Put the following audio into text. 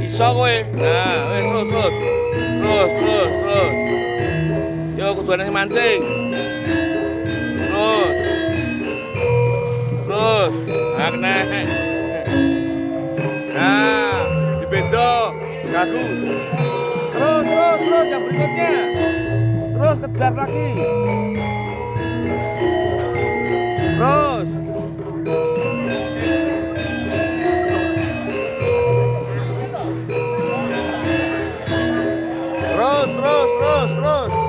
Iso kowe. Nah, wis terus. Yo kudu ana sing mancing. Terus. Nah, kena. Nah, dibedo, gagu. Terus yang berikutnya. Terus kejar lagi. Terus. Terus.